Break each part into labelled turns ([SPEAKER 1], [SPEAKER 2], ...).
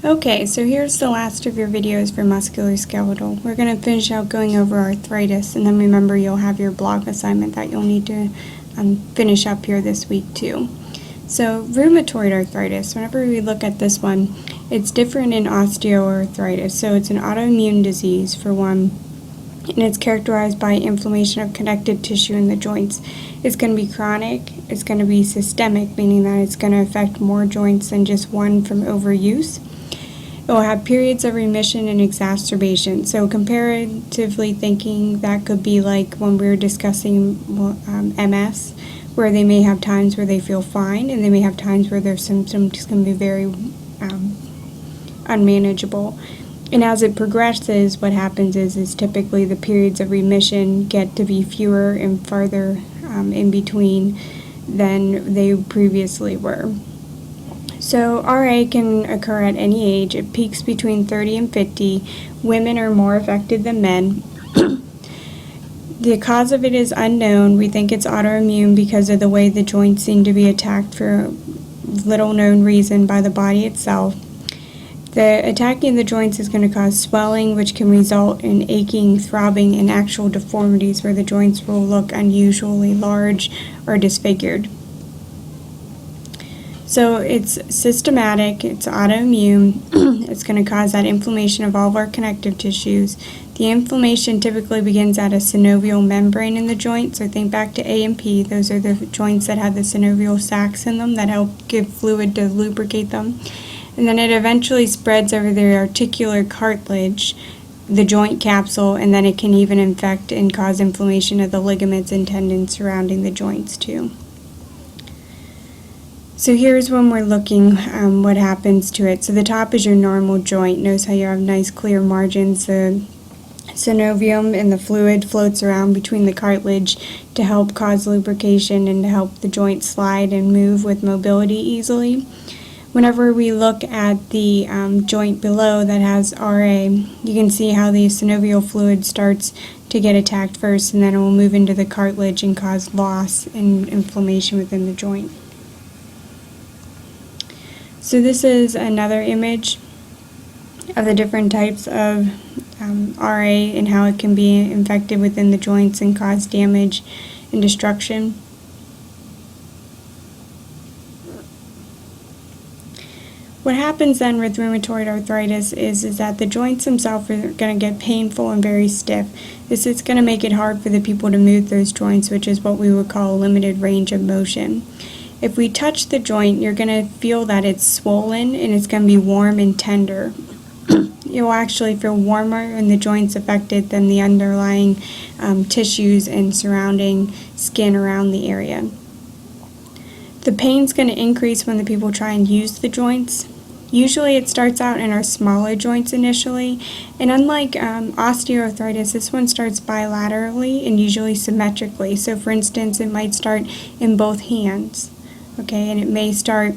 [SPEAKER 1] Okay, so here's the last of your videos for musculoskeletal. We're going to finish out going over arthritis, and then remember you'll have your blog assignment that you'll need to finish up here this week too. So rheumatoid arthritis, whenever we look at this one, it's different in osteoarthritis. So it's an autoimmune disease for one, and it's characterized by inflammation of connective tissue in the joints. It's going to be chronic, it's going to be systemic, meaning that it's going to affect more joints than just one from overuse. It will have periods of remission and exacerbation. So comparatively thinking, that could be like when we were discussing MS, where they may have times where they feel fine, and they may have times where their symptoms can be very unmanageable. And as it progresses, what happens is typically the periods of remission get to be fewer and farther in between than they previously were. So RA can occur at any age. It peaks between 30 and 50. Women are more affected than men. The cause of it is unknown. We think it's autoimmune because of the way the joints seem to be attacked for little known reason by the body itself. The attacking the joints is going to cause swelling, which can result in aching, throbbing, and actual deformities where the joints will look unusually large or disfigured. So it's systematic, it's autoimmune, it's going to cause that inflammation of all of our connective tissues. The inflammation typically begins at a synovial membrane in the joint, so think back to A and P. Those are the joints that have the synovial sacs in them that help give fluid to lubricate them. And then it eventually spreads over the articular cartilage, the joint capsule, and then it can even infect and cause inflammation of the ligaments and tendons surrounding the joints too. So here's when we're looking what happens to it. So the top is your normal joint. Notice how you have nice clear margins. The synovium and the fluid floats around between the cartilage to help cause lubrication and to help the joint slide and move with mobility easily. Whenever we look at the joint below that has RA, you can see how the synovial fluid starts to get attacked first, and then it will move into the cartilage and cause loss and inflammation within the joint. So this is another image of the different types of RA and how it can be infected within the joints and cause damage and destruction. What happens then with rheumatoid arthritis is that the joints themselves are going to get painful and very stiff. This is going to make it hard for the people to move those joints, which is what we would call a limited range of motion. If we touch the joint, you're going to feel that it's swollen and it's going to be warm and tender. You'll actually feel warmer in the joints affected than the underlying tissues and surrounding skin around the area. The pain's going to increase when the people try and use the joints. Usually it starts out in our smaller joints initially, and unlike osteoarthritis, this one starts bilaterally and usually symmetrically. So for instance, it might start in both hands. Okay, and it may start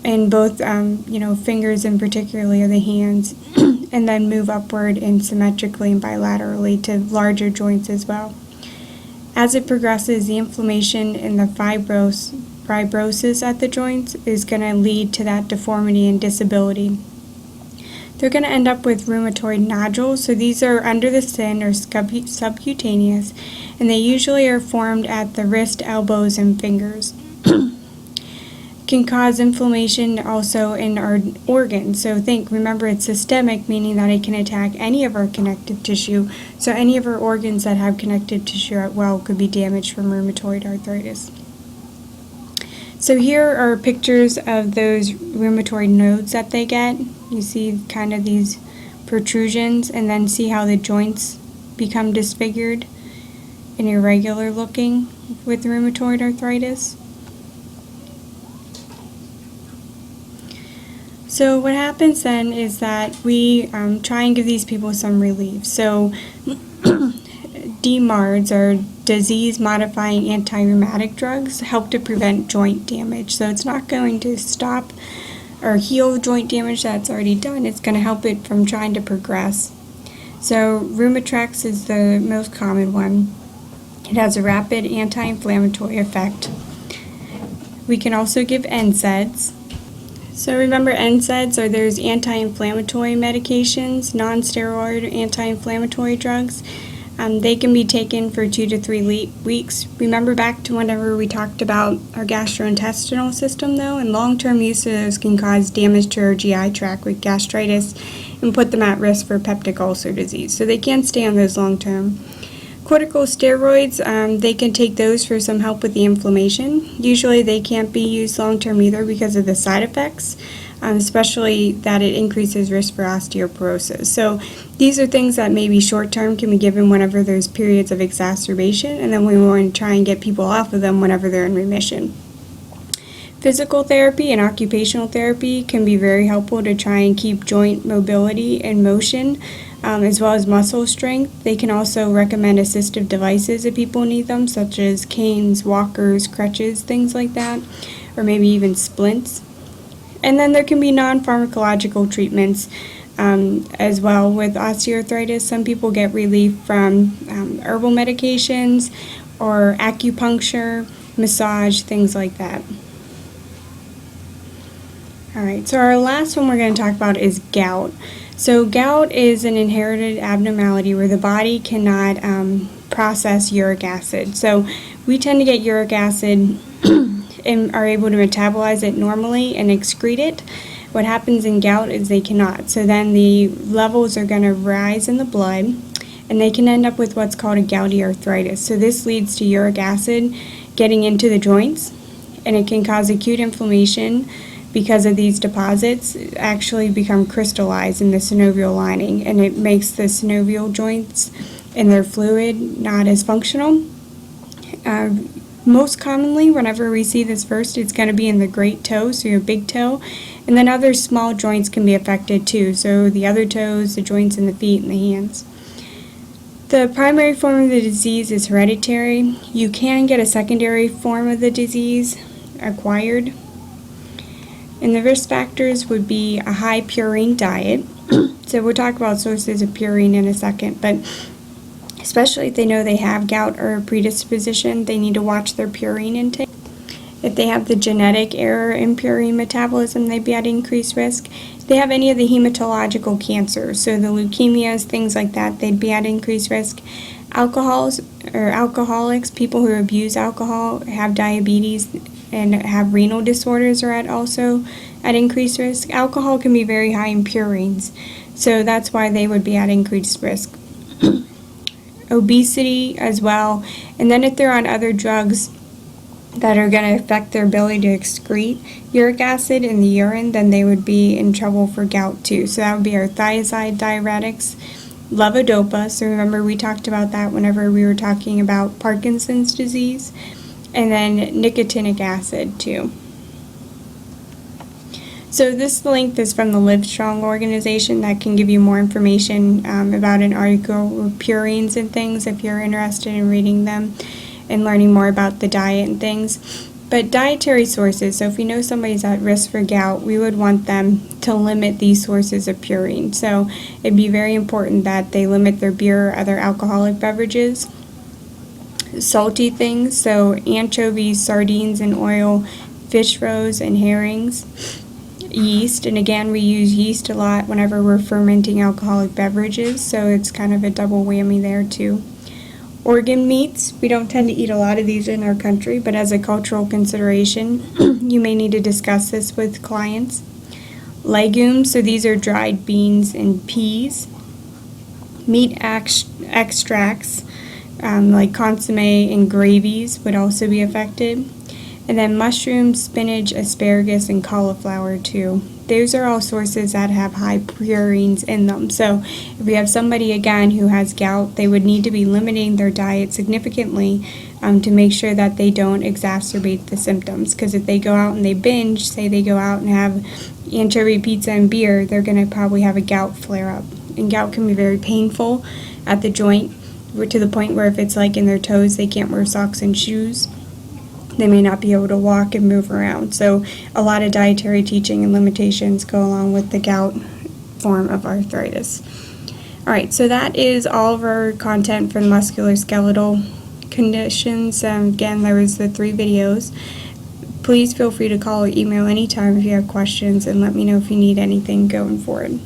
[SPEAKER 1] in both, fingers and particularly the hands, and then move upward and symmetrically and bilaterally to larger joints as well. As it progresses, the inflammation and the fibrosis at the joints is going to lead to that deformity and disability. They're going to end up with rheumatoid nodules. So these are under the skin or subcutaneous, and they usually are formed at the wrist, elbows, and fingers. Can cause inflammation also in our organs. So remember it's systemic, meaning that it can attack any of our connective tissue. So any of our organs that have connective tissue at well could be damaged from rheumatoid arthritis. So here are pictures of those rheumatoid nodes that they get. You see kind of these protrusions, and then see how the joints become disfigured and irregular looking with rheumatoid arthritis. So what happens then is that we try and give these people some relief. So DMARDs, or disease-modifying anti-rheumatic drugs, help to prevent joint damage. So it's not going to stop or heal joint damage that's already done. It's going to help it from trying to progress. So Rheumotrex is the most common one. It has a rapid anti-inflammatory effect. We can also give NSAIDs. So remember NSAIDs, or there's anti-inflammatory medications, non-steroid anti-inflammatory drugs. They can be taken for 2 to 3 weeks. Remember back to whenever we talked about our gastrointestinal system though, and long-term use of those can cause damage to our GI tract with gastritis and put them at risk for peptic ulcer disease. So they can't stay on those long-term. Corticosteroids, they can take those for some help with the inflammation. Usually they can't be used long-term either because of the side effects, especially that it increases risk for osteoporosis. So these are things that maybe short-term can be given whenever there's periods of exacerbation, and then we want to try and get people off of them whenever they're in remission. Physical therapy and occupational therapy can be very helpful to try and keep joint mobility and motion, as well as muscle strength. They can also recommend assistive devices if people need them, such as canes, walkers, crutches, things like that, or maybe even splints. And then there can be non-pharmacological treatments as well with osteoarthritis. Some people get relief from herbal medications or acupuncture, massage, things like that. Alright, so our last one we're going to talk about is gout. So gout is an inherited abnormality where the body cannot process uric acid. So we tend to get uric acid and are able to metabolize it normally and excrete it. What happens in gout is they cannot. So then the levels are going to rise in the blood, and they can end up with what's called a gouty arthritis. So this leads to uric acid getting into the joints, and it can cause acute inflammation because of these deposits actually become crystallized in the synovial lining, and it makes the synovial joints and their fluid not as functional. Most commonly, whenever we see this first, it's going to be in the great toe, so your big toe, and then other small joints can be affected too, so the other toes, the joints in the feet and the hands. The primary form of the disease is hereditary. You can get a secondary form of the disease acquired. And the risk factors would be a high purine diet. So we'll talk about sources of purine in a second, but especially if they know they have gout or a predisposition, they need to watch their purine intake. If they have the genetic error in purine metabolism, they'd be at increased risk. If they have any of the hematological cancers, so the leukemias, things like that, they'd be at increased risk. Alcoholics, people who abuse alcohol, have diabetes, and have renal disorders are also at increased risk. Alcohol can be very high in purines, so that's why they would be at increased risk. Obesity as well, and then if they're on other drugs that are going to affect their ability to excrete uric acid in the urine, then they would be in trouble for gout too. So that would be our thiazide diuretics, levodopa, so remember we talked about that whenever we were talking about Parkinson's disease, and then nicotinic acid too. So this link is from the Livestrong organization that can give you more information about an article with purines and things if you're interested in reading them and learning more about the diet and things. But dietary sources, so if you know somebody's at risk for gout, we would want them to limit these sources of purine. So it'd be very important that they limit their beer or other alcoholic beverages. Salty things, so anchovies, sardines, and oil, fish roes, and herrings. Yeast, and again we use yeast a lot whenever we're fermenting alcoholic beverages, so it's kind of a double whammy there too. Organ meats, we don't tend to eat a lot of these in our country, but as a cultural consideration you may need to discuss this with clients. Legumes, so these are dried beans and peas. Meat extracts like consomme and gravies would also be affected. And then mushrooms, spinach, asparagus, and cauliflower too. Those are all sources that have high purines in them. So if we have somebody, again, who has gout, they would need to be limiting their diet significantly to make sure that they don't exacerbate the symptoms. Because if they go out and they binge, say they go out and have anchovy pizza and beer, they're going to probably have a gout flare-up. And gout can be very painful at the joint, to the point where if it's like in their toes, they can't wear socks and shoes. They may not be able to walk and move around. So a lot of dietary teaching and limitations go along with the gout form of arthritis. Alright, so that is all of our content for the musculoskeletal conditions. Again, there was the 3 videos. please feel free to call or email anytime if you have questions, and let me know if you need anything going forward.